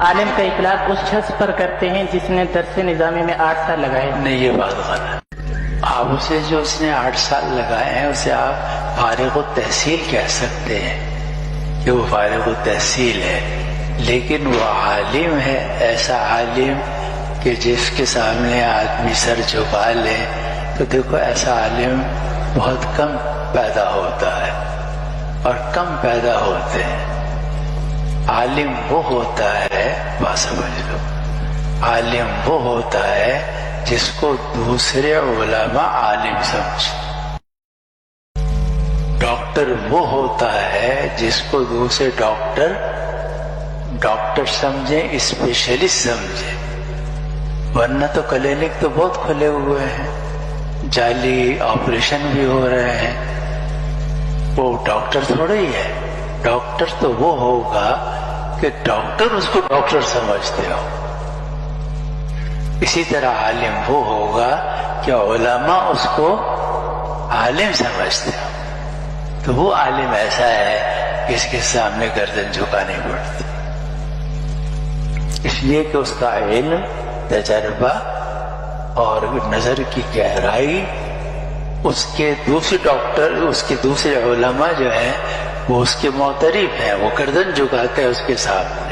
عالم کا اطلاق اس شخص پر کرتے ہیں جس نے درس نظامی میں 8 سال لگائے. نہیں، یہ بات غلط. آپ اسے جو اس نے 8 سال لگائے ہیں اسے آپ فارغ التحصیل کہہ سکتے ہیں کہ وہ فارغ التحصیل ہے، لیکن وہ عالم ہے، ایسا عالم کہ جس کے سامنے آدمی سر جھکا لے. تو دیکھو ایسا عالم بہت کم پیدا ہوتا ہے اور کم پیدا ہوتے ہیں. عالم وہ ہوتا ہے، بات سمجھ لو، عالم وہ ہوتا ہے جس کو دوسرے علماء عالم سمجھیں. ڈاکٹر وہ ہوتا ہے جس کو دوسرے ڈاکٹر سمجھیں، اسپیشلسٹ سمجھیں. ورنہ تو کلینک تو بہت کھلے ہوئے ہیں، جعلی آپریشن بھی ہو رہے ہیں. وہ ڈاکٹر تھوڑا ہی ہے. ڈاکٹر تو وہ ہوگا کہ ڈاکٹر اس کو ڈاکٹر سمجھتے ہو. اسی طرح عالم وہ ہوگا کہ علماء اس کو عالم سمجھتے ہو. تو وہ عالم ایسا ہے کہ اس کے سامنے گردن جھکانی پڑتی، اس لیے کہ اس کا علم، تجربہ اور نظر کی گہرائی اس کے دوسرے ڈاکٹر، اس کے دوسرے علماء جو ہیں وہ اس کے معترف ہیں، وہ گردن جھکاتے ہیں اس کے سامنے.